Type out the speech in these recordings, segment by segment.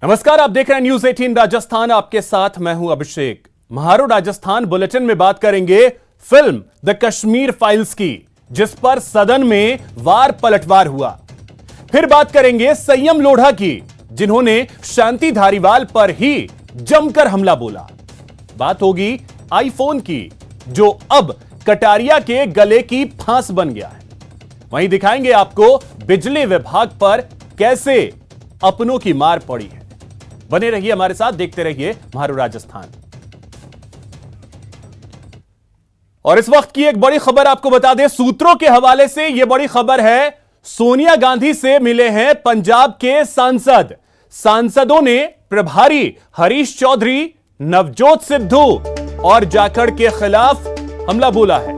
नमस्कार, आप देख रहे हैं न्यूज 18 राजस्थान। आपके साथ मैं हूं अभिषेक। महारो राजस्थान बुलेटिन में बात करेंगे फिल्म द कश्मीर फाइल्स की, जिस पर सदन में वार पलटवार हुआ। फिर बात करेंगे संयम लोढ़ा की, जिन्होंने शांति धारीवाल पर ही जमकर हमला बोला। बात होगी आईफोन की, जो अब कटारिया के गले की फांस बन गया है। वहीं दिखाएंगे आपको बिजली विभाग पर कैसे अपनों की मार पड़ी है। बने रहिए हमारे साथ, देखते रहिए महारो राजस्थान। और इस वक्त की एक बड़ी खबर आपको बता दें, सूत्रों के हवाले से यह बड़ी खबर है। सोनिया गांधी से मिले हैं पंजाब के सांसद। सांसदों ने प्रभारी हरीश चौधरी, नवजोत सिद्धू और जाखड़ के खिलाफ हमला बोला है।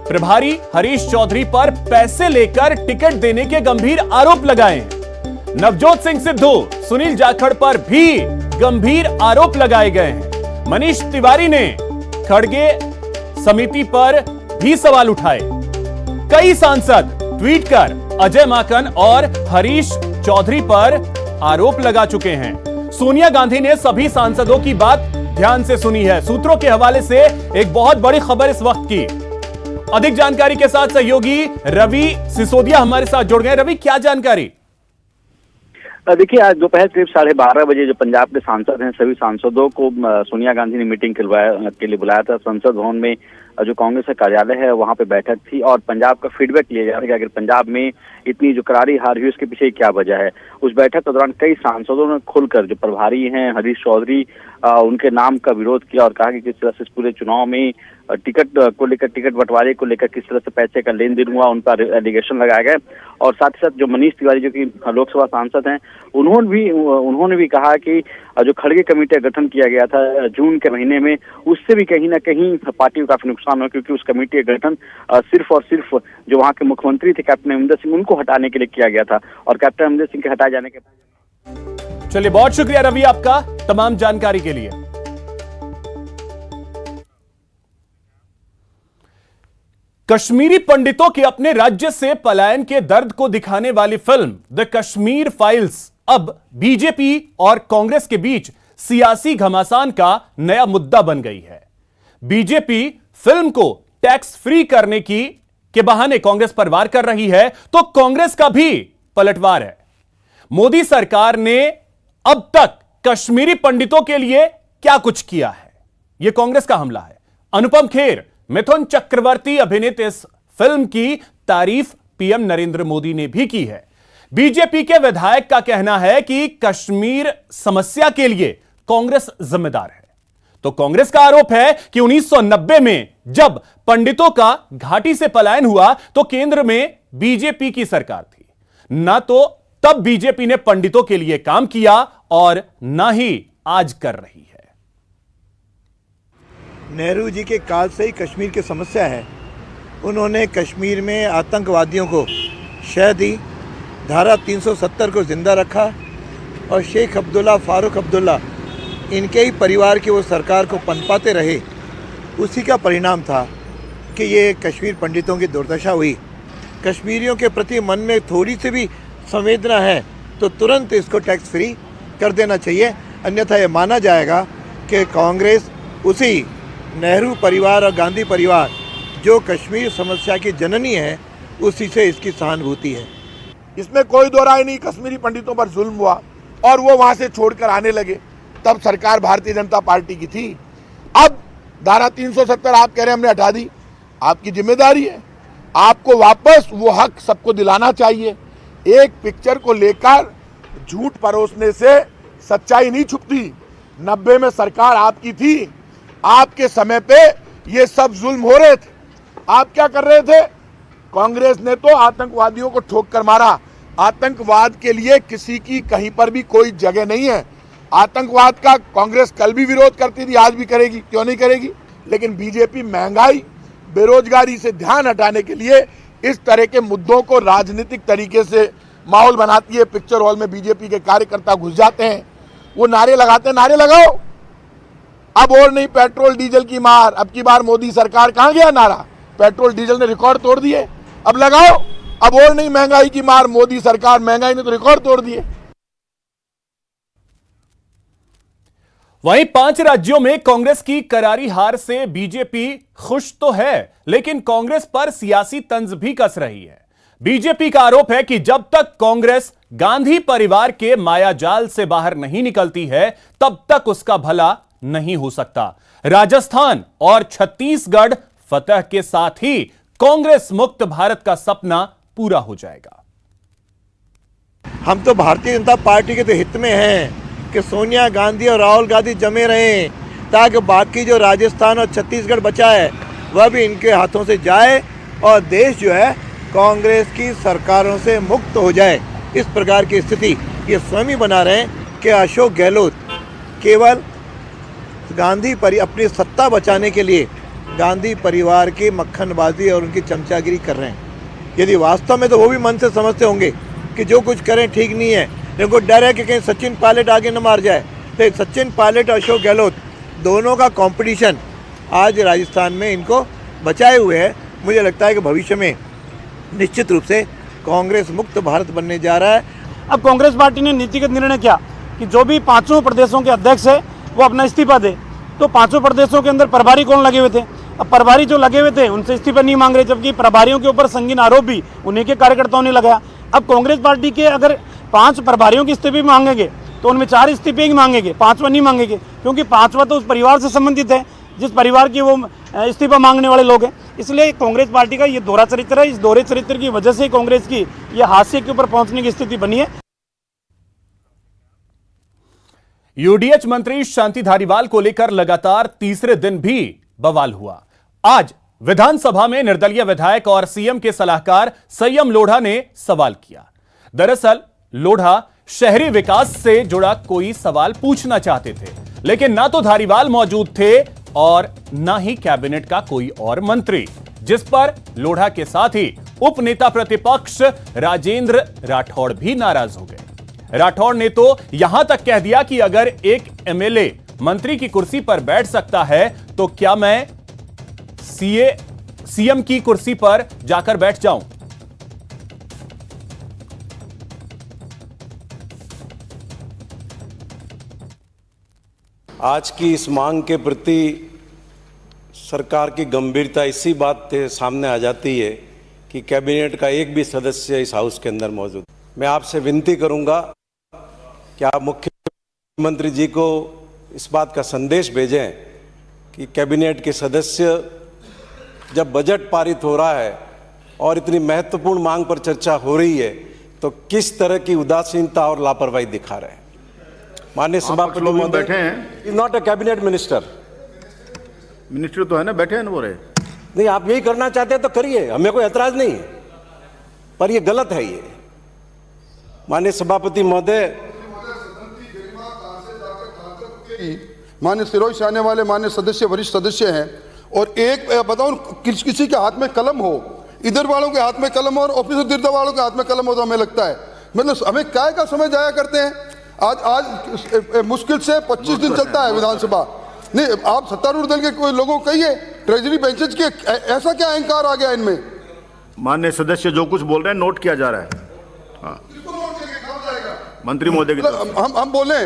प्रभारी हरीश चौधरी पर पैसे लेकर टिकट देने के गंभीर आरोप लगाए हैं। नवजोत सिंह सिद्धू, सुनील जाखड़ पर भी गंभीर आरोप लगाए गए हैं। मनीष तिवारी ने खड़गे समिति पर भी सवाल उठाए। कई सांसद ट्वीट कर अजय माकन और हरीश चौधरी पर आरोप लगा चुके हैं। सोनिया गांधी ने सभी सांसदों की बात ध्यान से सुनी है। सूत्रों के हवाले से एक बहुत बड़ी खबर इस वक्त की। अधिक जानकारी के साथ सहयोगी रवि सिसोदिया हमारे साथ जुड़ गए। रवि, क्या जानकारी? देखिए, आज दोपहर करीब 12:30 बजे जो पंजाब के सांसद हैं, सभी सांसदों को सोनिया गांधी ने मीटिंग के लिए बुलाया था। संसद भवन में जो कांग्रेस का कार्यालय है वहां पे बैठक थी और पंजाब का फीडबैक लिया जा रहा है कि अगर पंजाब में इतनी जो करारी हार हुई उसके पीछे क्या वजह है। उस बैठक के दौरान कई सांसदों ने खुलकर, जो प्रभारी हैं हरीश चौधरी, उनके नाम का विरोध किया और कहा कि किस तरह से इस पूरे चुनाव में टिकट को लेकर, टिकट बंटवारे को लेकर किस तरह से पैसे का लेन देन हुआ, उन पर एलिगेशन लगाया गया। और साथ ही साथ जो मनीष तिवारी, जो कि लोकसभा सांसद हैं, उन्होंने भी कहा कि जो खड़गे कमेटी का गठन किया गया था जून के महीने में, उससे भी कहीं ना कहीं पार्टी को काफी नुकसान हुआ, क्योंकि उस कमेटी का गठन सिर्फ और सिर्फ जो वहां के मुख्यमंत्री थे कैप्टन अमरिंदर सिंह, उनको हटाने के लिए किया गया था। और कैप्टन अमरिंदर सिंह के हटाए जाने के बाद। चलिए, बहुत शुक्रिया रवि आपका तमाम जानकारी के लिए। कश्मीरी पंडितों के अपने राज्य से पलायन के दर्द को दिखाने वाली फिल्म द कश्मीर फाइल्स अब बीजेपी और कांग्रेस के बीच सियासी घमासान का नया मुद्दा बन गई है। बीजेपी फिल्म को टैक्स फ्री करने के बहाने कांग्रेस पर वार कर रही है, तो कांग्रेस का भी पलटवार है। मोदी सरकार ने अब तक कश्मीरी पंडितों के लिए क्या कुछ किया है, यह कांग्रेस का हमला है। अनुपम खेर, मिथुन चक्रवर्ती अभिनीत इस फिल्म की तारीफ पीएम नरेंद्र मोदी ने भी की है। बीजेपी के विधायक का कहना है कि कश्मीर समस्या के लिए कांग्रेस जिम्मेदार है। तो कांग्रेस का आरोप है कि 1990 में जब पंडितों का घाटी से पलायन हुआ तो केंद्र में बीजेपी की सरकार थी। ना तो तब बीजेपी ने पंडितों के लिए काम किया और ना ही आज कर रही है। नेहरू जी के काल से ही कश्मीर की समस्या है। उन्होंने कश्मीर में आतंकवादियों को शह दी, धारा 370 को जिंदा रखा और शेख अब्दुल्ला, फारूक अब्दुल्ला, इनके ही परिवार की वो सरकार को पनपाते रहे। उसी का परिणाम था कि ये कश्मीर पंडितों की दुर्दशा हुई। कश्मीरियों के प्रति मन में थोड़ी सी भी संवेदना है तो तुरंत इसको टैक्स फ्री कर देना चाहिए, अन्यथा ये माना जाएगा कि कांग्रेस उसी नेहरू परिवार और गांधी परिवार, जो कश्मीर समस्या की जननी है, उसी से इसकी सहानुभूति है। इसमें कोई दो राय नहीं। कश्मीरी पंडितों पर जुल्म हुआ और वो वहां से छोड़कर आने लगे, तब सरकार भारतीय जनता पार्टी की थी। अब धारा 370 आप कह रहे हैं हमने हटा दी, आपकी जिम्मेदारी है, आपको वापस वो हक सबको दिलाना चाहिए। एक पिक्चर को लेकर झूठ परोसने से सच्चाई नहीं छुपती। 90 में सरकार आपकी थी, आपके समय पे ये सब जुल्म हो रहे थे। आप क्या कर रहे थे? कांग्रेस ने तो आतंकवादियों को ठोक कर मारा। आतंकवाद के लिए किसी की कहीं पर भी कोई जगह नहीं है। आतंकवाद का कांग्रेस कल भी विरोध करती थी, आज भी करेगी, क्यों नहीं करेगी? लेकिन बीजेपी महंगाई, बेरोजगारी से ध्यान हटाने के लिए इस तरह के मुद्दों को राजनीतिक तरीके से माहौल बनाती है। पिक्चर हॉल में बीजेपी के कार्यकर्ता घुस जाते हैं, वो नारे लगाते हैं, नारे लगाओ। अब और नहीं पेट्रोल डीजल की मार। अब की बार मोदी सरकार कहां गया नारा? पेट्रोल डीजल ने रिकॉर्ड तोड़ दिए, अब लगाओ। अब और नहीं महंगाई की मार, मोदी सरकार, महंगाई ने तो रिकॉर्ड तोड़ दिए। वहीं 5 राज्यों में कांग्रेस की करारी हार से बीजेपी खुश तो है, लेकिन कांग्रेस पर सियासी तंज भी कस रही है। बीजेपी का आरोप है कि जब तक कांग्रेस गांधी परिवार के मायाजाल से बाहर नहीं निकलती है, तब तक उसका भला नहीं हो सकता। राजस्थान और छत्तीसगढ़ फतह के साथ ही कांग्रेस मुक्त भारत का सपना पूरा हो जाएगा। हम तो भारतीय जनता पार्टी के तो हित में हैं कि सोनिया गांधी और राहुल गांधी जमे रहें, ताकि बाकी जो राजस्थान और छत्तीसगढ़ बचा है वह भी इनके हाथों से जाए और देश जो है कांग्रेस की सरकारों से मुक्त हो जाए। इस प्रकार की स्थिति ये स्वयं ही बना रहे हैं कि अशोक गहलोत केवल अपनी सत्ता बचाने के लिए गांधी परिवार की मक्खनबाजी और उनकी चमचागिरी कर रहे हैं। यदि वास्तव में तो वो भी मन से समझते होंगे कि जो कुछ करें ठीक नहीं है, इनको डर है कि कहीं सचिन पायलट आगे न मार जाए। तो सचिन पायलट और अशोक गहलोत दोनों का कंपटीशन आज राजस्थान में इनको बचाए हुए है। मुझे लगता है कि भविष्य में निश्चित रूप से कांग्रेस मुक्त भारत बनने जा रहा है। अब कांग्रेस पार्टी ने नीतिगत निर्णय किया कि जो भी 5 प्रदेशों के अध्यक्ष है वो अपना इस्तीफा दे। तो 5 प्रदेशों के अंदर प्रभारी कौन लगे हुए थे? अब प्रभारी जो लगे हुए थे उनसे इस्तीफा नहीं मांग रहे, जबकि प्रभारियों के ऊपर संगीन आरोप भी उन्हीं के कार्यकर्ताओं ने लगाया। अब कांग्रेस पार्टी के अगर 5 प्रभारियों के इस्तीफे मांगेंगे तो उनमें 4 इस्तीफे ही मांगेंगे, 5वां नहीं मांगेंगे, क्योंकि 5वां तो उस परिवार से संबंधित है जिस परिवार की वो इस्तीफा मांगने वाले लोग हैं। इसलिए कांग्रेस पार्टी का ये दोहरा चरित्र है। इस दोहरे चरित्र की वजह से कांग्रेस की ये हाशिए के ऊपर पहुंचने की स्थिति बनी है। यूडीएच मंत्री शांति धारीवाल को लेकर लगातार तीसरे दिन भी बवाल हुआ। आज विधानसभा में निर्दलीय विधायक और सीएम के सलाहकार संयम लोढ़ा ने सवाल किया। दरअसल लोढ़ा शहरी विकास से जुड़ा कोई सवाल पूछना चाहते थे, लेकिन ना तो धारीवाल मौजूद थे और ना ही कैबिनेट का कोई और मंत्री, जिस पर लोढ़ा के साथ ही उप नेता प्रतिपक्ष राजेंद्र राठौड़ भी नाराज हो गए। राठौड़ ने तो यहां तक कह दिया कि अगर एक एमएलए मंत्री की कुर्सी पर बैठ सकता है तो क्या मैं सीएम की कुर्सी पर जाकर बैठ जाऊं। आज की इस मांग के प्रति सरकार की गंभीरता इसी बात से सामने आ जाती है कि कैबिनेट का एक भी सदस्य इस हाउस के अंदर मौजूद। मैं आपसे विनती करूंगा कि आप मुख्यमंत्री जी को इस बात का संदेश भेजें कि कैबिनेट के सदस्य जब बजट पारित हो रहा है और इतनी महत्वपूर्ण मांग पर चर्चा हो रही है तो किस तरह की उदासीनता और लापरवाही दिखा रहे हैं। माननीय सभापति महोदय बैठे हैं, is not a cabinet minister. Minister तो है ना, बैठे हैं ना वो रहे। नहीं, आप यही करना चाहते हैं तो करिए, हमें कोई ऐतराज नहीं है, पर ये गलत है। ये माननीय सभापति महोदय, मान्य सिरोही से आने वाले मान्य सदस्य वरिष्ठ सदस्य हैं और एक बताऊं किसी के हाथ में कलम हो, इधर वालों के हाथ में कलम हो और ऑफिसर दिर्दा वालों के हाथ में कलम हो तो हमें लगता है मतलब हमें काय का समय जाया करते हैं। आज मुश्किल से 25 दिन चलता है विधानसभा। नहीं, आप सत्तारूढ़ दल के कोई लोगों को कहिए ट्रेजरी बेंचेज के ऐसा क्या अहंकार आ गया इनमें। माननीय सदस्य जो कुछ बोल रहे हैं नोट किया जा रहा है। हाँ। मंत्री महोदय की हम बोले,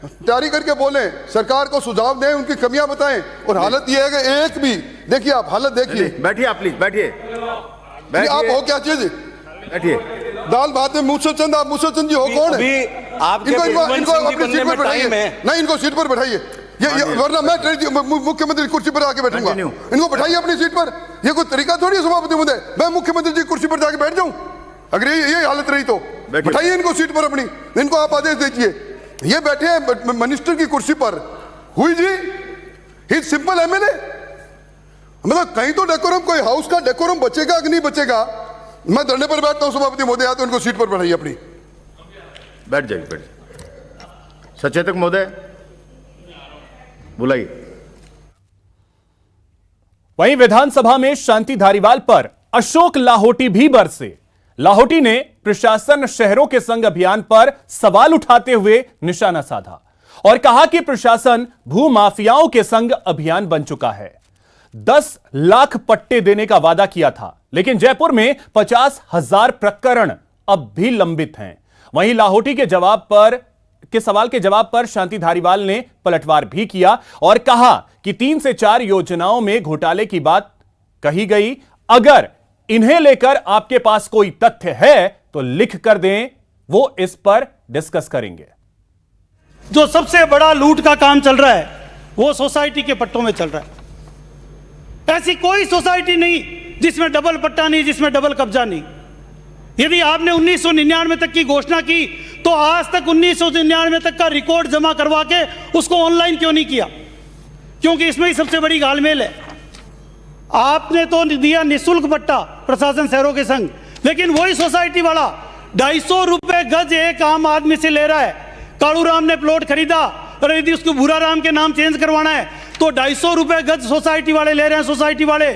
तैयारी करके बोले, सरकार को सुझाव दें, उनकी कमियां बताएं। और हालत यह है कि एक भी देखिए, आप हालत देखिए। बैठिए आप, प्लीज बैठिए। आप हो क्या चीज? बैठिए। दाल भात में मूसल चंद, आप मूसल चंद जी हो कौन है? इनको अपनी सीट पर बैठाइए। नहीं, इनको सीट पर बैठाइए। ये वरना मैं मुख्यमंत्री की कुर्सी पर आके बैठूंगा। इनको बैठाइए अपनी सीट पर। ये कोई तरीका थोड़ी है सभापति महोदय, मैं मुख्यमंत्री जी की कुर्सी पर जाके बैठ जाऊं? अगर ये हालत रही तो बैठाइए इनको सीट पर अपनी। इनको आप आदेश दीजिए। ये बैठे हैं मिनिस्टर की कुर्सी पर। हुई जी, ही सिंपल एमएलए। मतलब कहीं तो डेकोरम, कोई हाउस का डेकोरम बचेगा कि नहीं बचेगा। मैं धरने पर बैठता हूं सभापति महोदय, या तो इनको सीट पर बैठाइए अपनी। बैठ जाइए, बैठ जाइए। सचेतक महोदय बुलाइए। वहीं विधानसभा में शांति धारीवाल पर अशोक लाहोटी भी बरसे। लाहोटी ने प्रशासन शहरों के संग अभियान पर सवाल उठाते हुए निशाना साधा और कहा कि प्रशासन भूमाफियाओं के संग अभियान बन चुका है। 10 लाख पट्टे देने का वादा किया था, लेकिन जयपुर में 50,000 प्रकरण अब भी लंबित हैं। वहीं लाहोटी के जवाब पर के सवाल के जवाब पर शांति धारीवाल ने पलटवार भी किया और कहा कि 3 से 4 योजनाओं में घोटाले की बात कही गई। अगर इन्हें लेकर आपके पास कोई तथ्य है तो लिख कर दें, वो इस पर डिस्कस करेंगे। जो सबसे बड़ा लूट का काम चल रहा है वो सोसाइटी के पट्टों में चल रहा है। ऐसी कोई सोसाइटी नहीं जिसमें डबल पट्टा नहीं, जिसमें डबल कब्जा नहीं। यदि आपने 1999 तक की घोषणा की तो आज तक 1999 तक का रिकॉर्ड जमा करवा के उसको ऑनलाइन क्यों नहीं किया? क्योंकि इसमें ही सबसे बड़ी घालमेल है। आपने तो दिया निःशुल्क पट्टा प्रशासन शहरों के संग, लेकिन वही सोसाइटी वाला 250 रुपए गज एक आम आदमी से ले रहा है। कालू राम ने प्लॉट खरीदा और यदि उसको भूरा राम के नाम चेंज करवाना है तो 250 रुपए गज सोसाइटी वाले ले रहे हैं। सोसाइटी वाले,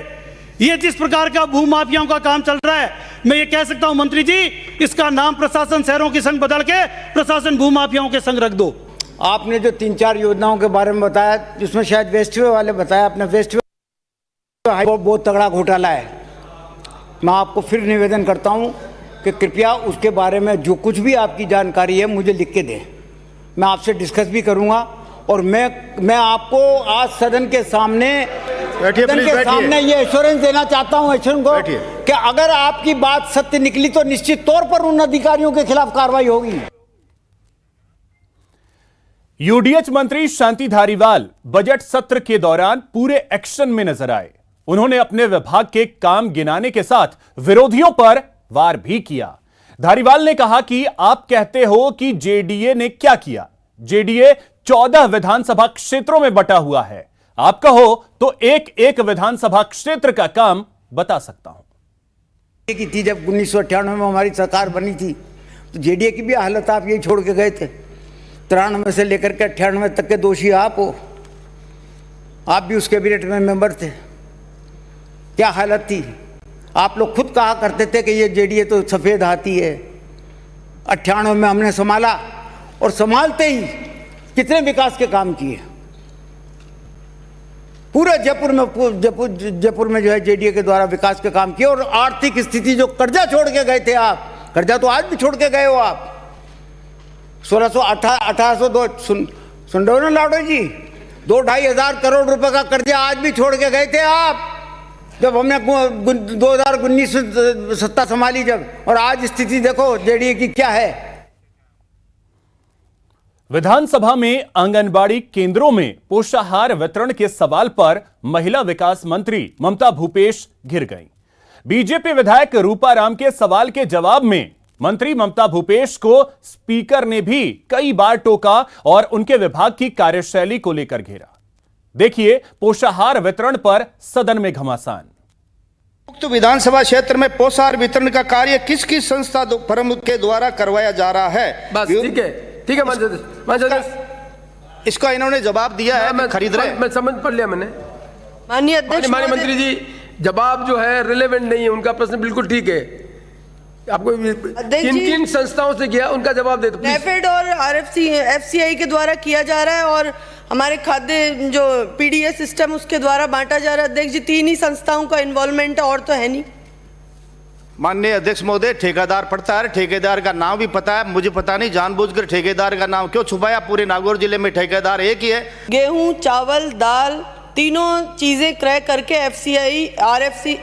ये जिस प्रकार का भूमाफियाओं का काम चल रहा है, मैं ये कह सकता हूं मंत्री जी, इसका नाम प्रशासन शहरों के संग बदल के प्रशासन भूमाफियाओं के संग रख दो। आपने जो 3-4 योजनाओं के बारे में बताया, जिसमें शायद वेस्टवे वाले बताया, अपने वेस्टवे बहुत तगड़ा घोटाला है। मैं आपको फिर निवेदन करता हूं कि कृपया उसके बारे में जो कुछ भी आपकी जानकारी है मुझे लिख के दें। मैं आपसे डिस्कस भी करूंगा और मैं आपको आज सदन के सामने ये एश्योरेंस देना चाहता हूं एश्योरेंस को कि अगर आपकी बात सत्य निकली तो निश्चित तौर पर उन अधिकारियों के खिलाफ कार्रवाई होगी। यूडीएच मंत्री शांति धारीवाल बजट सत्र के दौरान पूरे एक्शन में नजर आए। उन्होंने अपने विभाग के काम गिनाने के साथ विरोधियों पर वार भी किया। धारीवाल ने कहा कि आप कहते हो कि जेडीए ने क्या किया। जेडीए 14 विधानसभा क्षेत्रों में बटा हुआ है। आप कहो तो एक एक विधानसभा क्षेत्र का काम बता सकता हूं। की थी जब 1998 में हमारी सरकार बनी थी तो जेडीए की भी हालत आप यही छोड़ के गए थे। 93 से लेकर के 98 तक के दोषी आप हो। आप भी उस कैबिनेट में मेंबर थे। क्या हालत थी? आप लोग खुद कहा करते थे कि ये जेडीए तो सफेद हाथी है। 98 में हमने संभाला और संभालते ही कितने विकास के काम किए। पूरे जयपुर में जो है जेडीए के द्वारा विकास के काम किए। और आर्थिक स्थिति जो कर्जा छोड़ के गए थे आप, कर्जा तो आज भी छोड़ के गए हो आप। 1802 सुन रहे हो ना लाडो जी, 2-2.5 हजार करोड़ रुपए का कर्जा आज भी छोड़ के गए थे आप, जब हमने 2019 सत्ता संभाली जब। और आज स्थिति देखो जेडीए की क्या है। विधानसभा में आंगनबाड़ी केंद्रों में पोषाहार वितरण के सवाल पर महिला विकास मंत्री ममता भूपेश घिर गईं। बीजेपी विधायक रूपाराम के सवाल के जवाब में मंत्री ममता भूपेश को स्पीकर ने भी कई बार टोका और उनके विभाग की कार्यशैली को लेकर घेरा। देखिए पोषाहार वितरण पर सदन में घमासान। उक्त विधानसभा क्षेत्र में पोषाहार वितरण का कार्य किस किस संस्था प्रमुख के द्वारा करवाया जा रहा है? बस ठीक है इसका इन्होंने जवाब दिया है। खरीद रहे मैं समझ पढ़ लिया मैंने। माननीय अध्यक्ष, माननीय मंत्री जी, जवाब जो है रिलेवेंट नहीं है। उनका प्रश्न बिल्कुल ठीक है। आपको किन संस्थाओं से किया उनका जवाब दे दो। नेफेड और एफसीआई के द्वारा किया जा रहा है और हमारे खाद्य जो पीडीएस सिस्टम उसके द्वारा बांटा जा रहा है। अध्यक्ष जी, 3 ही संस्थाओं का इन्वॉल्वमेंट है और तो है नहीं। माननीय अध्यक्ष महोदय, ठेकेदार पड़ता है, ठेकेदार का नाम भी पता है, मुझे पता नहीं जानबूझकर ठेकेदार का नाम क्यों छुपाया। पूरे नागौर जिले में ठेकेदार एक ही है। गेहूं, चावल, दाल, तीनों चीजें क्रय करके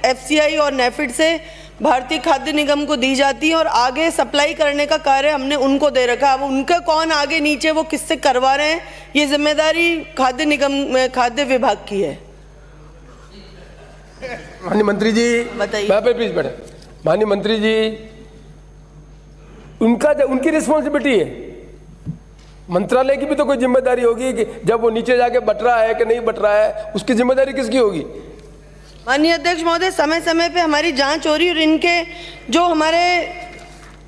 एफसीआई और नेफेड से भारतीय खाद्य निगम को दी जाती है और आगे सप्लाई करने का कार्य हमने उनको दे रखा है। अब उनका कौन आगे नीचे वो किससे करवा रहे हैं, ये जिम्मेदारी खाद्य निगम, खाद्य विभाग की है। माननीय मंत्री जी बताइए। प्लीज बैठे। माननीय मंत्री जी, उनकी रिस्पॉन्सिबिलिटी है। मंत्रालय की भी तो कोई जिम्मेदारी होगी कि जब वो नीचे जाके बट रहा है कि नहीं बट रहा है, उसकी जिम्मेदारी किसकी होगी? माननीय अध्यक्ष महोदय, समय समय पे हमारी जांच हो रही और इनके जो हमारे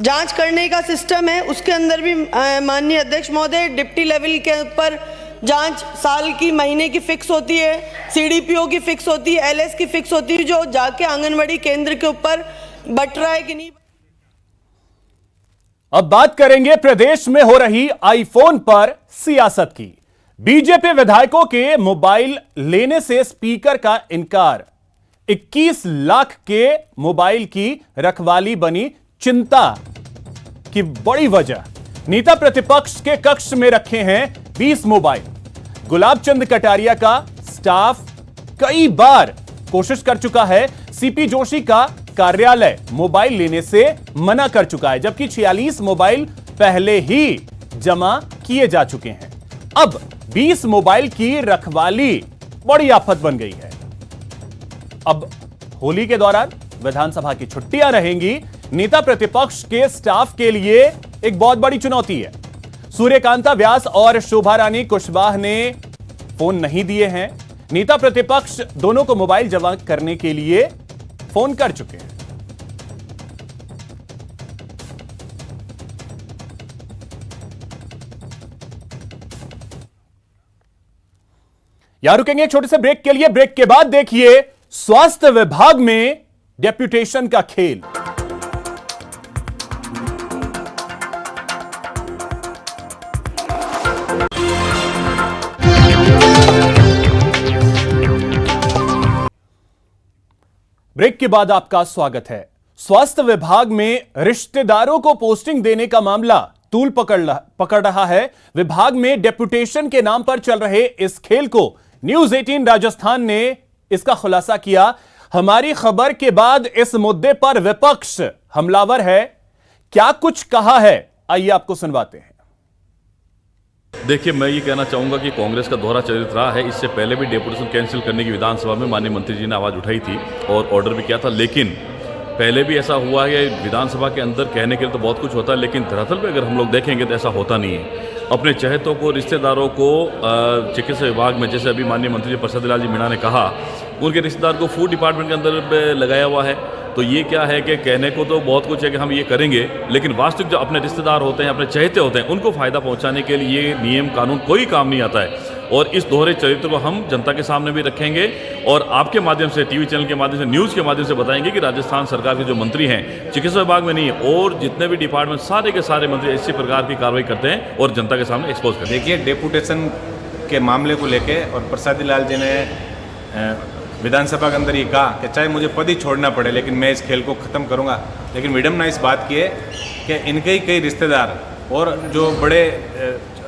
जांच करने का सिस्टम है उसके अंदर भी माननीय अध्यक्ष महोदय डिप्टी लेवल के ऊपर जांच साल की, महीने की फिक्स होती है, सीडीपीओ की फिक्स होती है, एलएस की फिक्स होती है, जो जाके आंगनबाड़ी केंद्र के ऊपर बट रहा है कि नहीं। अब बात करेंगे प्रदेश में हो रही आईफोन पर सियासत की। बीजेपी विधायकों के मोबाइल लेने से स्पीकर का इनकार। 21 लाख के मोबाइल की रखवाली बनी चिंता की बड़ी वजह। नेता प्रतिपक्ष के कक्ष में रखे हैं 20 मोबाइल। गुलाब चंद कटारिया का स्टाफ कई बार कोशिश कर चुका है, सीपी जोशी का कार्यालय मोबाइल लेने से मना कर चुका है, जबकि 46 मोबाइल पहले ही जमा किए जा चुके हैं। अब 20 मोबाइल की रखवाली बड़ी आफत बन गई है। अब होली के दौरान विधानसभा की छुट्टियां रहेंगी। नेता प्रतिपक्ष के स्टाफ के लिए एक बहुत बड़ी चुनौती है। सूर्यकांता व्यास और शोभा रानी कुशवाहा ने फोन नहीं दिए हैं। नेता प्रतिपक्ष दोनों को मोबाइल जमा करने के लिए फोन कर चुके हैं। यहां रुकेंगे एक छोटे से ब्रेक के लिए। ब्रेक के बाद देखिए स्वास्थ्य विभाग में डेप्यूटेशन का खेल। ब्रेक के बाद आपका स्वागत है। स्वास्थ्य विभाग में रिश्तेदारों को पोस्टिंग देने का मामला तूल पकड़ रहा है। विभाग में डेप्यूटेशन के नाम पर चल रहे इस खेल को न्यूज 18 राजस्थान ने इसका खुलासा किया। हमारी खबर के बाद इस मुद्दे पर विपक्ष हमलावर है। क्या कुछ कहा है, आइए आपको सुनवाते हैं। देखिए, मैं ये कहना चाहूंगा कि कांग्रेस का दोहरा चरित्र रहा है। इससे पहले भी डेपुटेशन कैंसिल करने की विधानसभा में माननीय मंत्री जी ने आवाज़ उठाई थी और ऑर्डर भी किया था, लेकिन पहले भी ऐसा हुआ है। विधानसभा के अंदर कहने के लिए तो बहुत कुछ होता है, लेकिन धरातल पे अगर हम लोग देखेंगे तो ऐसा होता नहीं है। अपने चहेतों को, रिश्तेदारों को चिकित्सा विभाग में, जैसे अभी माननीय मंत्री प्रसाद लाल जी मीणा ने कहा, उनके रिश्तेदार को फूड डिपार्टमेंट के अंदर लगाया हुआ है। तो ये क्या है कि कहने को तो बहुत कुछ है कि हम ये करेंगे, लेकिन वास्तविक जो अपने रिश्तेदार होते हैं, अपने चहेते होते हैं, उनको फायदा पहुंचाने के लिए ये नियम कानून कोई काम नहीं आता है। और इस दोहरे चरित्र को हम जनता के सामने भी रखेंगे और आपके माध्यम से, टीवी चैनल के माध्यम से, न्यूज़ के माध्यम से बताएंगे कि राजस्थान सरकार के जो मंत्री हैं, चिकित्सा विभाग में नहीं है, और जितने भी डिपार्टमेंट, सारे के सारे मंत्री इसी प्रकार की कार्रवाई करते हैं और जनता के सामने एक्सपोज करते हैं। देखिए, डेपुटेशन के मामले को लेके और प्रसादी लाल जी ने विधानसभा के अंदर ये कहा कि चाहे मुझे पद ही छोड़ना पड़े, लेकिन मैं इस खेल को ख़त्म करूंगा। लेकिन विडम्बना इस बात की है कि इनके ही कई रिश्तेदार और जो बड़े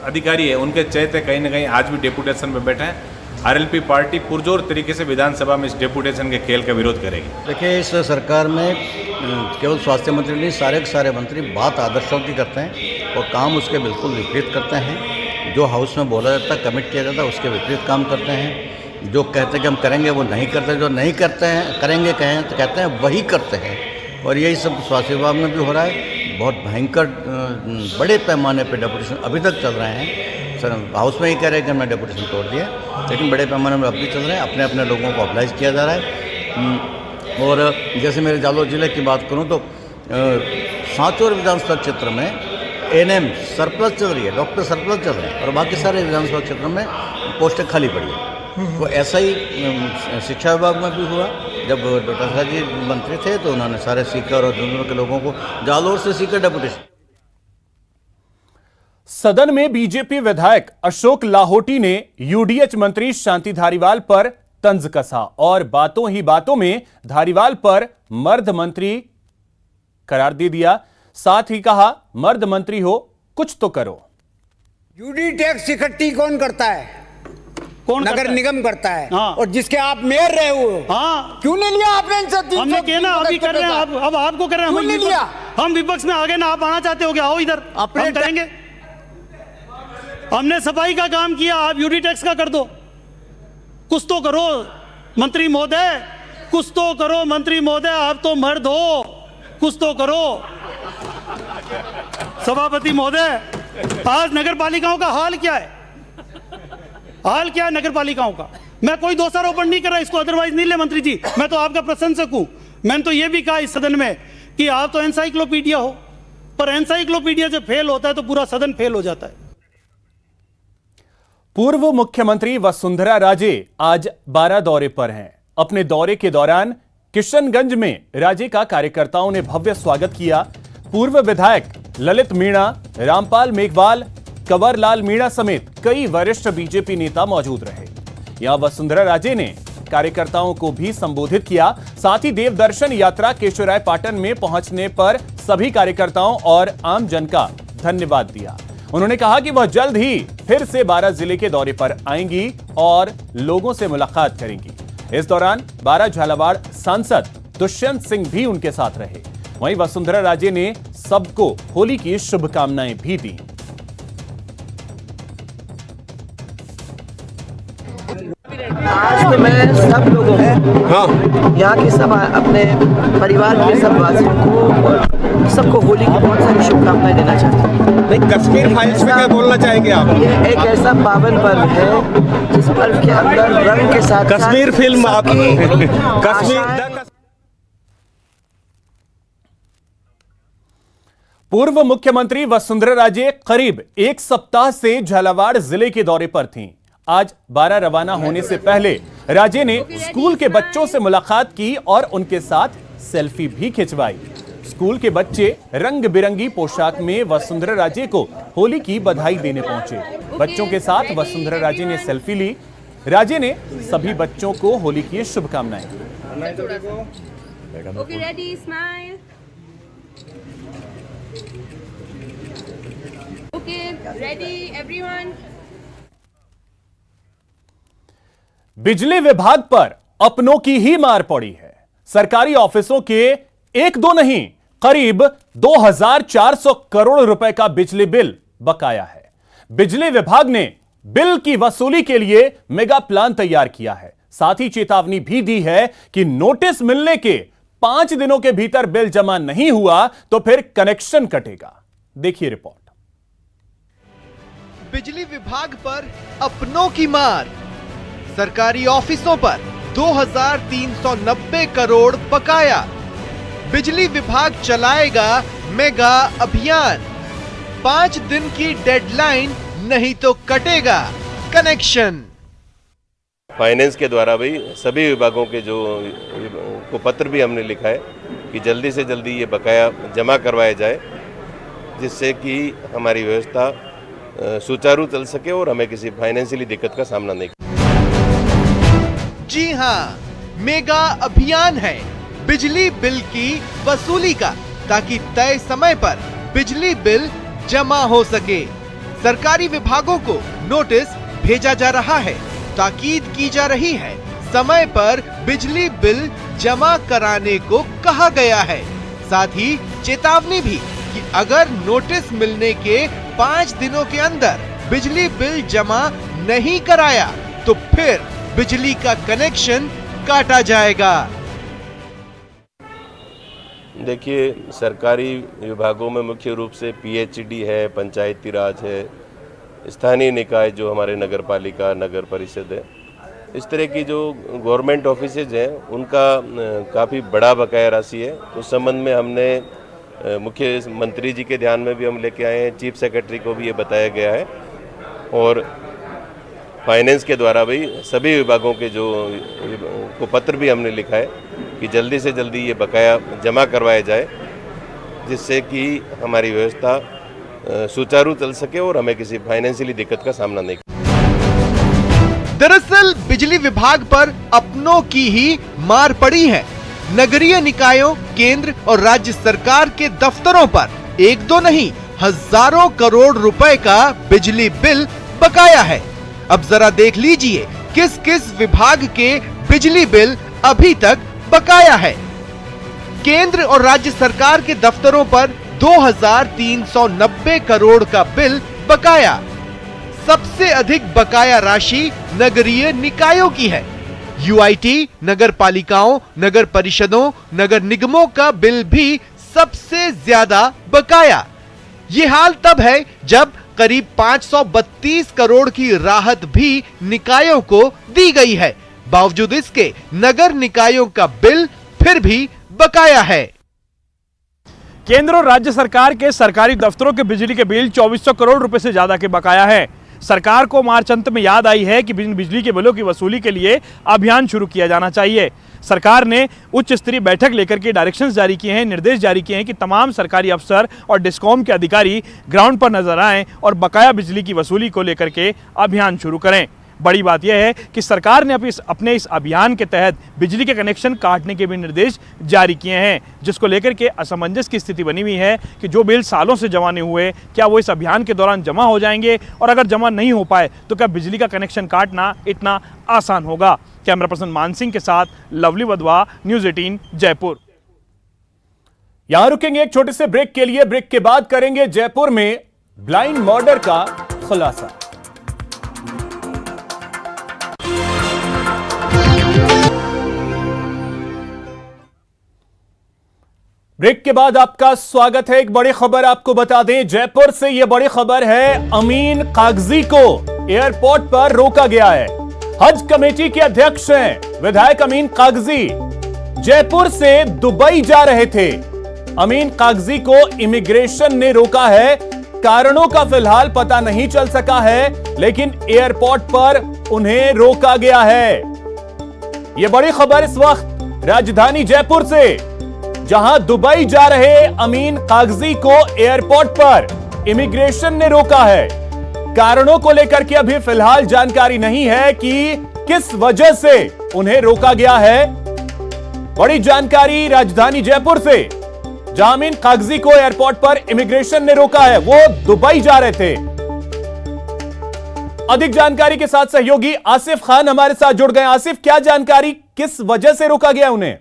अधिकारी है, उनके चहेते कहीं ना कहीं आज भी डेपुटेशन में बैठे हैं। आरएलपी पार्टी पुरजोर तरीके से विधानसभा में इस डेपुटेशन के खेल का विरोध करेगी। देखिए, इस सरकार में केवल स्वास्थ्य मंत्री नहीं, सारे के सारे मंत्री बात आदर्शों की करते हैं और काम उसके बिल्कुल विपरीत करते हैं। जो हाउस में बोला जाता है, कमिट किया जाता है, उसके विपरीत काम करते हैं। जो कहते हैं कि हम करेंगे वो नहीं करते, जो नहीं करते हैं करेंगे कहें तो कहते हैं वही करते हैं। और यही सब स्वास्थ्य विभाग में भी हो रहा है। बहुत भयंकर बड़े पैमाने पे डेपुटेशन अभी तक चल रहे हैं। सर हाउस में ही कह रहे हैं कि हमने डेपुटेशन तोड़ दिया, लेकिन बड़े पैमाने में अब भी चल रहे हैं। अपने अपने लोगों को अप्लाइज किया जा रहा है। और जैसे मेरे जालौर जिले की बात करूं तो सांचौर विधानसभा क्षेत्र में एएनएम सरप्लस चल रही है, डॉक्टर सरप्लस चल रहे हैं, और बाकी सारे विधानसभा क्षेत्रों में पोस्टें खाली पड़ी है। तो ऐसा ही शिक्षा विभाग में भी हुआ। जब डॉक्टर साहब जी मंत्री थे तो उन्होंने सारे सीकर और झुंझुनू के लोगों को जालौर से सीकर डेपुटेशन। सदन में बीजेपी विधायक अशोक लाहोटी ने यूडीएच मंत्री शांति धारीवाल पर तंज कसा और बातों ही बातों में धारीवाल पर मर्द मंत्री करार दे दिया। साथ ही कहा, मर्द मंत्री हो, कुछ तो करो। यूडी टैक्स इकट्ठी कौन करता है? कौन नगर निगम करता है। हाँ। और जिसके आप मेयर रहे हो, हाँ, क्यों नहीं लिया आपने इनसे? हमने किया ना, अभी कर रहे हैं, अब आपको कर रहे हैं। क्यों नहीं लिया? हम विपक्ष में आगे ना, आप आना चाहते हो क्या? आओ इधर, हम करेंगे। हमने सफाई का काम किया, आप यूडी टैक्स का कर दो। कुछ तो करो मंत्री महोदय, कुछ तो करो मंत्री महोदय, आप तो मर्द हो, कुछ तो करो। सभापति महोदय, आज नगर पालिकाओं का हाल क्या है? हाल क्या है नगर पालिकाओं का? मैं कोई दोषारोपण नहीं कर रहा, इसको अदरवाइज नहीं ले मंत्री जी, मैं तो आपका प्रशंसक हूं। मैंने तो यह भी कहा इस सदन में कि आप तो एनसाइक्लोपीडिया हो, पर एनसाइक्लोपीडिया जब फेल होता है तो पूरा सदन फेल हो जाता है। पूर्व मुख्यमंत्री वसुंधरा राजे आज 12 दौरे पर हैं। अपने दौरे के दौरान किशनगंज में राजे का कार्यकर्ताओं ने भव्य स्वागत किया। पूर्व विधायक ललित मीणा, रामपाल मेघवाल, कंवरलाल मीणा समेत कई वरिष्ठ बीजेपी नेता मौजूद रहे। यहां वसुंधरा राजे ने कार्यकर्ताओं को भी संबोधित किया। साथ ही देवदर्शन यात्रा केशवराय पाटन में पहुंचने पर सभी कार्यकर्ताओं और आम जन का धन्यवाद दिया। उन्होंने कहा कि वह जल्द ही फिर से बारां जिले के दौरे पर आएंगी और लोगों से मुलाकात करेंगी। इस दौरान बारां झालावाड़ सांसद दुष्यंत सिंह भी उनके साथ रहे। वहीं वसुंधरा राजे ने सबको होली की शुभकामनाएं भी दी। आज तो मैं सब लोगों को, यहाँ के सब अपने परिवार के सब वासियों को और सबको होली की बहुत सारी शुभकामनाएं देना चाहता हूँ। कश्मीर फाइल्स में क्या बोलना चाहेंगे आप? ये एक ऐसा पावन पर्व है जिस पर्व के अंदर रंग के साथ कश्मीर फिल्म आप पूर्व मुख्यमंत्री वसुंधरा राजे करीब एक सप्ताह से झालावाड़ जिले के दौरे पर थीं। आज बारां रवाना होने से पहले राजे ने स्कूल के बच्चों से मुलाकात की और उनके साथ सेल्फी भी खिंचवाई। स्कूल के बच्चे रंग बिरंगी पोशाक में वसुंधरा राजे को होली की बधाई देने पहुंचे। बच्चों के साथ वसुंधरा राजे ने सेल्फी ली। राजे ने सभी बच्चों को होली की शुभकामनाएं दी। बिजली विभाग पर अपनों की ही मार पड़ी है। सरकारी ऑफिसों के एक दो नहीं, करीब 2400 करोड़ रुपए का बिजली बिल बकाया है। बिजली विभाग ने बिल की वसूली के लिए मेगा प्लान तैयार किया है। साथ ही चेतावनी भी दी है कि नोटिस मिलने के 5 दिनों के भीतर बिल जमा नहीं हुआ तो फिर कनेक्शन कटेगा। देखिए रिपोर्ट। बिजली विभाग पर अपनों की मार। सरकारी ऑफिसों पर 2390 करोड़ बकाया। बिजली विभाग चलाएगा मेगा अभियान। 5 दिन की डेडलाइन, नहीं तो कटेगा कनेक्शन। फाइनेंस के द्वारा भाई सभी विभागों के जो को पत्र भी हमने लिखा है कि जल्दी से जल्दी ये बकाया जमा करवाया जाए, जिससे कि हमारी व्यवस्था सुचारू चल सके और हमें किसी फाइनेंशियली दिक्कत का सामना नहीं। जी हाँ, मेगा अभियान है बिजली बिल की वसूली का, ताकि तय समय पर बिजली बिल जमा हो सके। सरकारी विभागों को नोटिस भेजा जा रहा है, ताकीद की जा रही है, समय पर बिजली बिल जमा कराने को कहा गया है। साथ ही चेतावनी भी कि अगर नोटिस मिलने के 5 दिनों के अंदर बिजली बिल जमा नहीं कराया तो फिर बिजली का कनेक्शन काटा जाएगा। देखिए, सरकारी विभागों में मुख्य रूप से पीएचडी है, पंचायती राज है, स्थानीय निकाय जो हमारे नगर पालिका, नगर परिषद है, इस तरह की जो गवर्नमेंट ऑफिसेज हैं उनका काफ़ी बड़ा बकाया राशि है। उस संबंध में हमने मुख्यमंत्री जी के ध्यान में भी हम लेके आए हैं, चीफ सेक्रेटरी को भी ये बताया गया है और फाइनेंस के द्वारा भाई सभी विभागों के जो को पत्र भी हमने लिखा है कि जल्दी से जल्दी ये बकाया जमा करवाया जाए, जिससे कि हमारी व्यवस्था सुचारू चल सके और हमें किसी फाइनेंशियली दिक्कत का सामना नहीं। दरअसल बिजली विभाग पर अपनों की ही मार पड़ी है। नगरीय निकायों, केंद्र और राज्य सरकार के दफ्तरों पर एक दो नहीं, हजारों करोड़ रुपए का बिजली बिल बकाया है। अब जरा देख लीजिए किस किस विभाग के बिजली बिल अभी तक बकाया है। केंद्र और राज्य सरकार के दफ्तरों पर 2390 करोड़ का बिल बकाया। सबसे अधिक बकाया राशि नगरीय निकायों की है। यूआईटी, नगर पालिकाओं, नगर परिषदों, नगर निगमों का बिल भी सबसे ज्यादा बकाया। ये हाल तब है जब करीब 532 करोड़ की राहत भी निकायों को दी गई है। बावजूद इसके नगर निकायों का बिल फिर भी बकाया है। केंद्र और राज्य सरकार के सरकारी दफ्तरों के बिजली के बिल 2400 करोड़ रुपए से ज्यादा के बकाया है। सरकार को मार्च अंत में याद आई है कि बिजली के बिलों की वसूली के लिए अभियान शुरू किया जाना चाहिए। सरकार ने उच्च स्तरीय बैठक लेकर के डायरेक्शंस जारी किए हैं, निर्देश जारी किए हैं कि तमाम सरकारी अफसर और डिस्कॉम के अधिकारी ग्राउंड पर नजर आएं और बकाया बिजली की वसूली को लेकर के अभियान शुरू करें। बड़ी बात यह है कि सरकार ने अपने इस अभियान के तहत बिजली के कनेक्शन काटने के भी निर्देश जारी किए हैं, जिसको लेकर के असमंजस की स्थिति बनी हुई है कि जो बिल सालों से जमा नहीं हुए क्या वो इस अभियान के दौरान जमा हो जाएंगे, और अगर जमा नहीं हो पाए तो क्या बिजली का कनेक्शन काटना इतना आसान होगा। कैमरा पर्सन मान सिंह के साथ लवली वधवा, न्यूज़ 18 जयपुर। यहां रुकेंगे एक छोटे से ब्रेक के लिए। ब्रेक के बाद करेंगे जयपुर में ब्लाइंड मर्डर का खुलासा। ब्रेक के बाद आपका स्वागत है। एक बड़ी खबर आपको बता दें, जयपुर से यह बड़ी खबर है, अमीन कागजी को एयरपोर्ट पर रोका गया है। हज कमेटी के अध्यक्ष हैं विधायक अमीन कागजी, जयपुर से दुबई जा रहे थे। अमीन कागजी को इमिग्रेशन ने रोका है, कारणों का फिलहाल पता नहीं चल सका है, लेकिन एयरपोर्ट पर उन्हें रोका गया है। यह बड़ी खबर इस वक्त राजधानी जयपुर से, जहां दुबई जा रहे अमीन कागजी को एयरपोर्ट पर इमिग्रेशन ने रोका है। कारणों को लेकर के अभी फिलहाल जानकारी नहीं है कि किस वजह से उन्हें रोका गया है। बड़ी जानकारी राजधानी जयपुर से, जहां अमीन कागजी को एयरपोर्ट पर इमिग्रेशन ने रोका है, वो दुबई जा रहे थे। अधिक जानकारी के साथ सहयोगी आसिफ खान हमारे साथ जुड़ गए। आसिफ, क्या जानकारी, किस वजह से रोका गया उन्हें?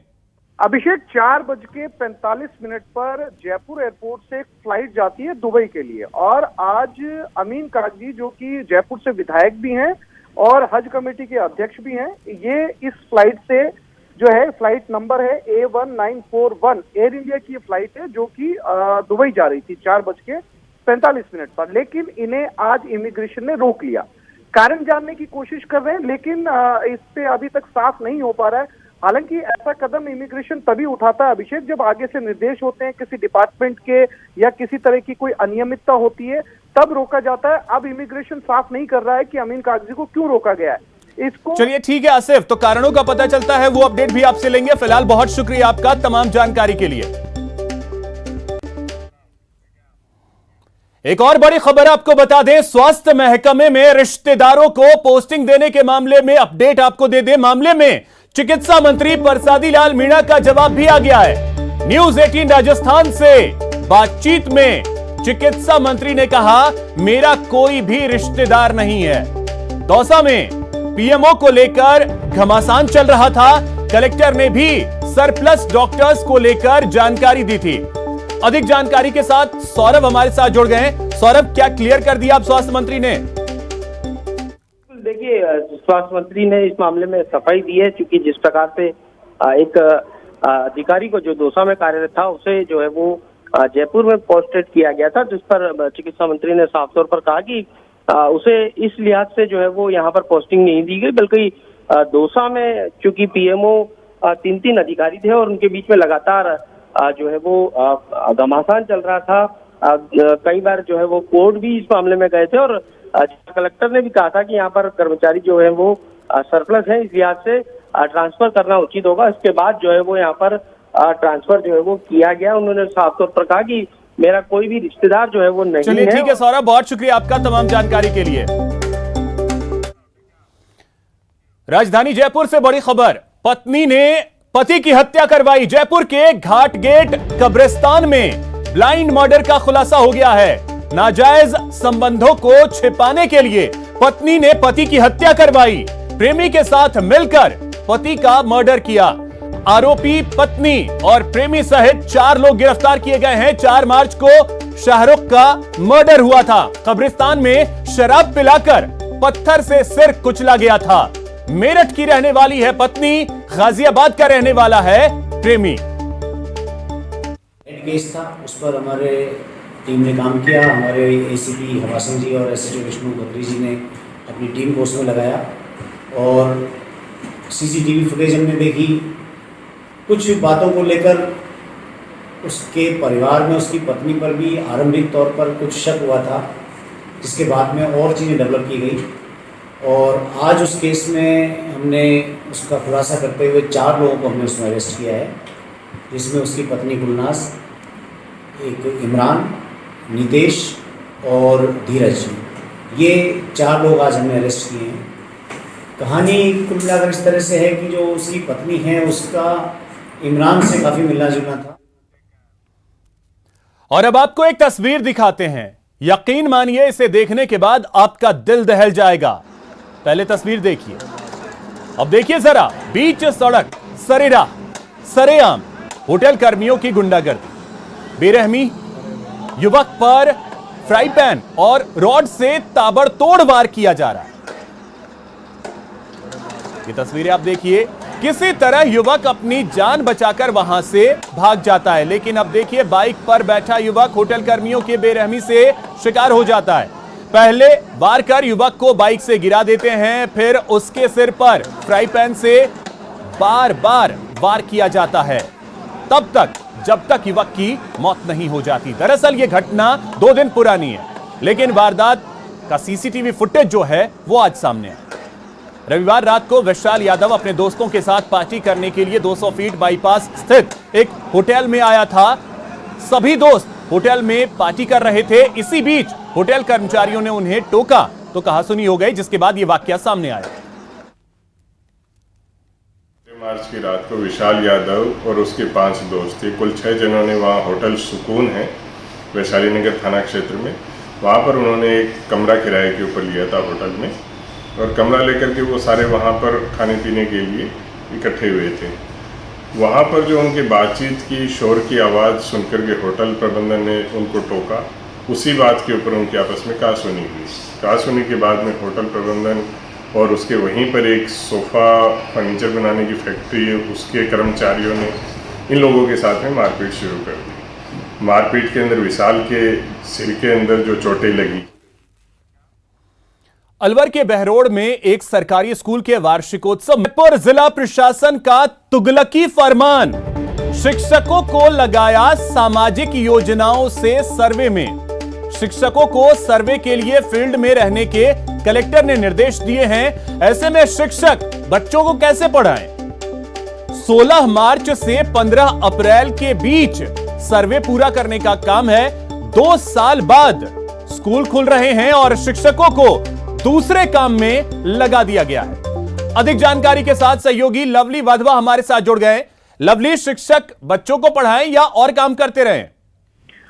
अभिषेक, 4:45 पर जयपुर एयरपोर्ट से एक फ्लाइट जाती है दुबई के लिए, और आज अमीन कागजी जो कि जयपुर से विधायक भी हैं और हज कमेटी के अध्यक्ष भी हैं, ये इस फ्लाइट से जो है, फ्लाइट नंबर है A1941, एयर इंडिया की फ्लाइट है जो कि दुबई जा रही थी 4:45 पर, लेकिन इन्हें आज इमिग्रेशन ने रोक लिया। कारण जानने की कोशिश कर रहे हैं, लेकिन इस पे अभी तक साफ नहीं हो पा रहा है। हालांकि ऐसा कदम इमिग्रेशन तभी उठाता है अभिषेक, जब आगे से निर्देश होते हैं किसी डिपार्टमेंट के या किसी तरह की कोई अनियमितता होती है, तब रोका जाता है। अब इमिग्रेशन साफ नहीं कर रहा है कि अमीन कागजी को क्यों रोका गया है इसको। चलिए ठीक है आसिफ, तो कारणों का पता चलता है वो अपडेट भी आपसे लेंगे। फिलहाल बहुत शुक्रिया आपका तमाम जानकारी के लिए। एक और बड़ी खबर आपको बता दें, स्वास्थ्य महकमे में रिश्तेदारों को पोस्टिंग देने के मामले में अपडेट आपको दे दें। मामले में चिकित्सा मंत्री परसादी लाल मीणा का जवाब भी आ गया है। न्यूज़ 18 राजस्थान से बातचीत में चिकित्सा मंत्री ने कहा, मेरा कोई भी रिश्तेदार नहीं है। दौसा में पीएमओ को लेकर घमासान चल रहा था। कलेक्टर ने भी सरप्लस डॉक्टर्स को लेकर जानकारी दी थी। अधिक जानकारी के साथ सौरभ हमारे साथ जुड़ गए। सौरभ, क्या क्लियर कर दिया आप स्वास्थ्य मंत्री ने? देखिए, स्वास्थ्य मंत्री ने इस मामले में सफाई दी है, क्योंकि जिस प्रकार से एक अधिकारी को जो दौसा में कार्यरत था उसे जो है वो जयपुर में पोस्टेड किया गया था, जिस पर चिकित्सा मंत्री ने साफ तौर पर कहा कि उसे इस लिहाज से जो है वो यहाँ पर पोस्टिंग नहीं दी गई, बल्कि दौसा में चूंकि पीएमओ 3 अधिकारी थे और उनके बीच में लगातार जो है वो घमासान चल रहा था। कई बार जो है वो कोर्ट भी इस मामले में गए थे, और कलेक्टर ने भी कहा था कि यहाँ पर कर्मचारी जो है वो सरप्लस है, इस लिहाज से ट्रांसफर करना उचित होगा। इसके बाद जो है वो यहाँ पर ट्रांसफर जो है वो किया गया। उन्होंने साफ तौर पर कहा कि मेरा कोई भी रिश्तेदार जो है वो नहीं है। चलिए ठीक है सौरभ, बहुत शुक्रिया आपका तमाम जानकारी के लिए। राजधानी जयपुर से बड़ी खबर, पत्नी ने पति की हत्या करवाई। जयपुर के घाट गेट कब्रिस्तान में ब्लाइंड मर्डर का खुलासा हो गया है। नाजायज संबंधों को छिपाने के लिए पत्नी ने पति की हत्या करवाई। प्रेमी के साथ मिलकर पति का मर्डर किया। आरोपी पत्नी और प्रेमी सहित 4 लोग गिरफ्तार किए गए हैं। 4 मार्च को शाहरुख का मर्डर हुआ था। कब्रिस्तान में शराब पिलाकर पत्थर से सिर कुचला गया था। मेरठ की रहने वाली है पत्नी, गाजियाबाद का रहने वाला है प्रेमी। केस था, उस पर हमारे टीम ने काम किया। हमारे एसीपी हवासन जी और एसएचओ विष्णु बकरी जी ने अपनी टीम को उसमें लगाया, और सीसीटीवी फुटेज हमने देखी। कुछ बातों को लेकर उसके परिवार में उसकी पत्नी पर भी आरंभिक तौर पर कुछ शक हुआ था, जिसके बाद में और चीज़ें डेवलप की गई, और आज उस केस में हमने उसका खुलासा करते हुए 4 लोगों को हमने उसमें अरेस्ट किया है, जिसमें उसकी पत्नी गुलनाज, एक इमरान, नितेश और धीरज, ये 4 लोग आज हमने अरेस्ट किए हैं। कहानी कुल मिलाकर इस तरह से है कि जो उसकी पत्नी है उसका इमरान से काफ़ी मिलना जुलना था। और अब आपको एक तस्वीर दिखाते हैं, यकीन मानिए इसे देखने के बाद आपका दिल दहल जाएगा। पहले तस्वीर देखिए, अब देखिए जरा, बीच सड़क सरेआम होटल कर्मियों की गुंडागर्दी, बेरहमी, युवक पर फ्राई पैन और रॉड से ताबड़तोड़ वार किया जा रहा है। ये तस्वीरें आप देखिए, किसी तरह युवक अपनी जान बचाकर वहां से भाग जाता है, लेकिन अब देखिए बाइक पर बैठा युवक होटल कर्मियों के बेरहमी से शिकार हो जाता है। पहले वार कर युवक को बाइक से गिरा देते हैं, फिर उसके सिर पर फ्राई पैन से बार बार वार किया जाता है, तब तक जब तक युवक की मौत नहीं हो जाती। दरअसल यह घटना 2 दिन पुरानी है, लेकिन वारदात का सीसीटीवी फुटेज जो है वो आज सामने आया। रविवार रात को विशाल यादव अपने दोस्तों के साथ पार्टी करने के लिए 200 फीट बाईपास स्थित एक होटल में आया था। सभी दोस्त होटल में पार्टी कर रहे थे। इसी बीच होटल कर्मचारियों ने उन्हें टोका तो कहासुनी हो गई, जिसके बाद यह वाकया सामने आया। मार्च की रात को विशाल यादव और उसके 5 दोस्त थे, कुल 6 जनों ने वहाँ होटल सुकून है वैशाली नगर थाना क्षेत्र में, वहाँ पर उन्होंने एक कमरा किराए के ऊपर लिया था होटल में, और कमरा लेकर के वो सारे वहाँ पर खाने पीने के लिए इकट्ठे हुए थे। वहाँ पर जो उनके बातचीत की शोर की आवाज़ सुनकर के होटल प्रबंधन ने उनको टोका। उसी बात के ऊपर उनकी आपस में कहासुनी हुई। कहासुनी के बाद में होटल प्रबंधन और उसके वहीं पर एक सोफ़ा फर्नीचर बनाने की फैक्ट्री है, उसके कर्मचारियों ने इन लोगों के साथ में मारपीट शुरू कर दी। मारपीट के अंदर विशाल के सिर के अंदर जो चोटें लगी। अलवर के बहरोड में एक सरकारी स्कूल के वार्षिकोत्सव पर जिला प्रशासन का तुगलकी फरमान, शिक्षकों को लगाया सामाजिक योजनाओं से सर्वे में। शिक्षकों को सर्वे के लिए फील्ड में रहने के कलेक्टर ने निर्देश दिए हैं। ऐसे में शिक्षक बच्चों को कैसे पढ़ाएं? 16 मार्च से 15 अप्रैल के बीच सर्वे पूरा करने का काम है। 2 साल बाद स्कूल खुल रहे हैं और शिक्षकों को दूसरे काम में लगा दिया गया है। अधिक जानकारी के साथ सहयोगी लवली वाधवा हमारे साथ जुड़ गए। लवली, शिक्षक बच्चों को पढ़ाएं या और काम करते रहें?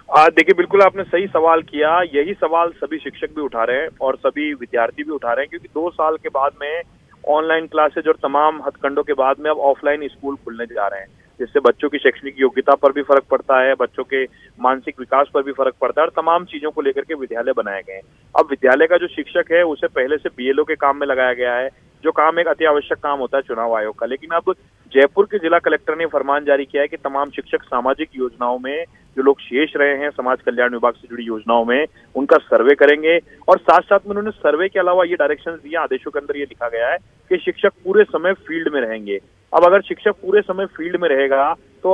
देखिए, बिल्कुल आपने सही सवाल किया। यही सवाल सभी शिक्षक भी उठा रहे हैं और सभी विद्यार्थी भी उठा रहे हैं, क्योंकि 2 साल के बाद में ऑनलाइन क्लासेज और तमाम हथकंडों के बाद में अब ऑफलाइन स्कूल खुलने जा रहे हैं, जिससे बच्चों की शैक्षणिक योग्यता पर भी फर्क पड़ता है, बच्चों के मानसिक विकास पर भी फर्क पड़ता है, और तमाम चीजों को लेकर के विद्यालय बनाए गए हैं। अब विद्यालय का जो शिक्षक है उसे पहले से बीएलओ के काम में लगाया गया है, जो काम एक अति आवश्यक काम होता है चुनाव आयोग का। लेकिन अब जयपुर के जिला कलेक्टर ने फरमान जारी किया है कि तमाम शिक्षक सामाजिक योजनाओं में जो लोग शेष रहे हैं समाज कल्याण विभाग से जुड़ी योजनाओं में, उनका सर्वे करेंगे। और साथ साथ में उन्होंने सर्वे के अलावा ये डायरेक्शंस दिया, आदेशों के अंदर ये लिखा गया है कि शिक्षक पूरे समय फील्ड में रहेंगे। अब अगर शिक्षक पूरे समय फील्ड में रहेगा तो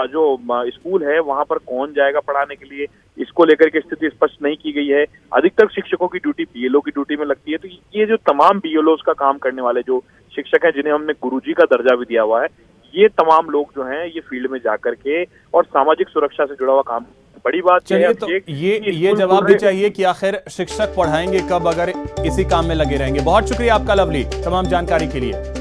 जो स्कूल है वहां पर कौन जाएगा पढ़ाने के लिए, इसको लेकर के स्थिति स्पष्ट नहीं की गई है। अधिकतर शिक्षकों की ड्यूटी बीएलओ की ड्यूटी में लगती है। तो ये जो तमाम बीएलओ का काम करने वाले जो शिक्षक हैं, जिन्हें हमने गुरुजी का दर्जा भी दिया हुआ है, ये तमाम लोग जो हैं ये फील्ड में जाकर के और सामाजिक सुरक्षा से जुड़ा हुआ काम। बड़ी बात चलिए, तो ये जवाब भी चाहिए कि आखिर शिक्षक पढ़ाएंगे कब अगर इसी काम में लगे रहेंगे। बहुत शुक्रिया आपका लवली तमाम जानकारी के लिए।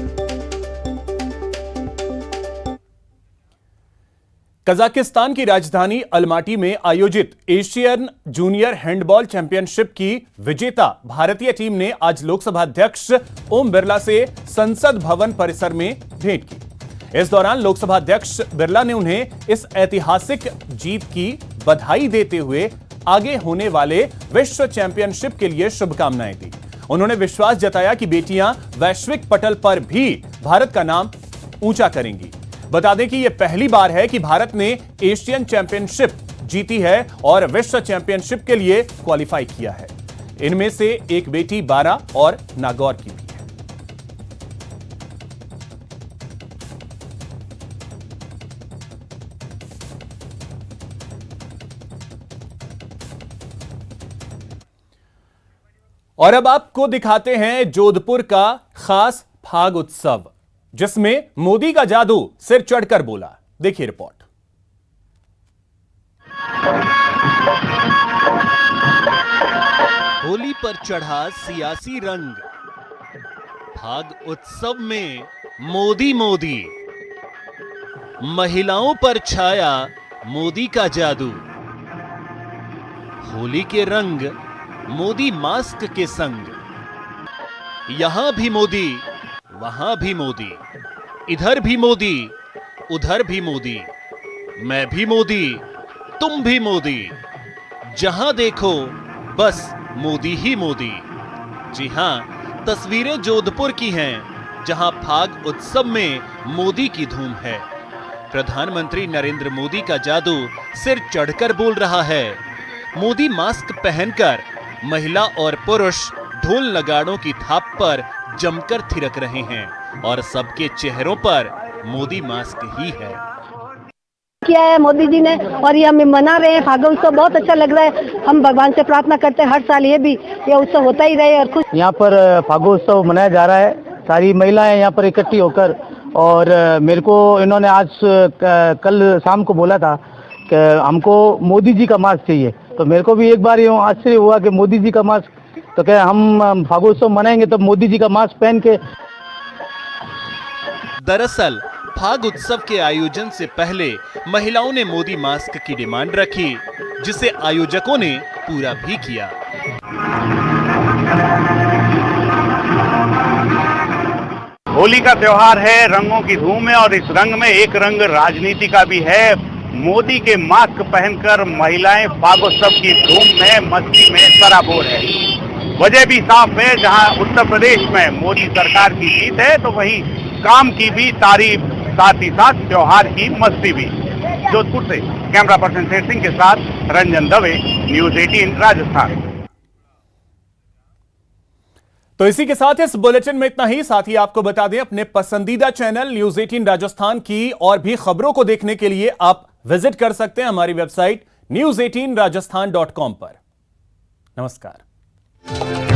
कजाकिस्तान की राजधानी अलमाटी में आयोजित एशियन जूनियर हैंडबॉल चैंपियनशिप की विजेता भारतीय टीम ने आज लोकसभा अध्यक्ष ओम बिरला से संसद भवन परिसर में भेंट की। इस दौरान लोकसभा अध्यक्ष बिरला ने उन्हें इस ऐतिहासिक जीत की बधाई देते हुए आगे होने वाले विश्व चैंपियनशिप के लिए शुभकामनाएं दी। उन्होंने विश्वास जताया कि बेटियां वैश्विक पटल पर भी भारत का नाम ऊंचा करेंगी। बता दें कि यह पहली बार है कि भारत ने एशियन चैंपियनशिप जीती है और विश्व चैंपियनशिप के लिए क्वालिफाई किया है। इनमें से एक बेटी बारा और नागौर की भी है। और अब आपको दिखाते हैं जोधपुर का खास फाग उत्सव, जिसमें मोदी का जादू सिर चढ़कर बोला। देखिए रिपोर्ट। होली पर चढ़ा सियासी रंग, फाग उत्सव में मोदी मोदी, महिलाओं पर छाया मोदी का जादू। होली के रंग मोदी मास्क के संग, यहां भी मोदी वहां भी मोदी, इधर भी मोदी उधर भी मोदी, मैं भी मोदी तुम भी मोदी, जहां देखो बस मोदी ही मोदी। जी हां, तस्वीरें जोधपुर की हैं, जहां फाग उत्सव में मोदी की धूम है। प्रधानमंत्री नरेंद्र मोदी का जादू सिर चढ़कर बोल रहा है। मोदी मास्क पहनकर महिला और पुरुष ढोल नगाड़ों की थाप पर जमकर थिरक रहे हैं और सबके चेहरों पर मोदी मास्क ही है। किया है मोदी जी ने और ये हम मना रहे हैं। फाग उत्सव बहुत अच्छा लग रहा है। हम भगवान से प्रार्थना करते हैं हर साल ये उत्सव होता ही रहे और खुश। यहाँ पर फागोत्सव मनाया जा रहा है। सारी महिलाएं यहाँ पर इकट्ठी होकर, और मेरे को इन्होंने आज कल शाम को बोला था कि हमको मोदी जी का मास्क चाहिए, तो मेरे को भी एक बार यूँ आश्चर्य हुआ कि मोदी जी का मास्क, तो क्या हम फागोत्सव मनाएंगे तब मोदी जी का मास्क पहन के। दरअसल फाग उत्सव के आयोजन से पहले महिलाओं ने मोदी मास्क की डिमांड रखी, जिसे आयोजकों ने पूरा भी किया। होली का त्योहार है, रंगों की धूम है, और इस रंग में एक रंग राजनीति का भी है। मोदी के मास्क पहनकर महिलाएं फागोत्सव की धूम में मस्ती में सराबोर है। वजह भी साफ है, जहां उत्तर प्रदेश में मोदी सरकार की जीत है तो वहीं काम की भी तारीफ, साथ ही साथ त्योहार की मस्ती भी। जोधपुर से कैमरा पर्सन शेर सिंह के साथ रंजन दवे, न्यूज 18 राजस्थान। तो इसी के साथ इस बुलेटिन में इतना ही। साथ ही आपको बता दें, अपने पसंदीदा चैनल न्यूज 18 राजस्थान की और भी खबरों को देखने के लिए आप विजिट कर सकते हैं हमारी वेबसाइट news18rajasthan.com पर। नमस्कार।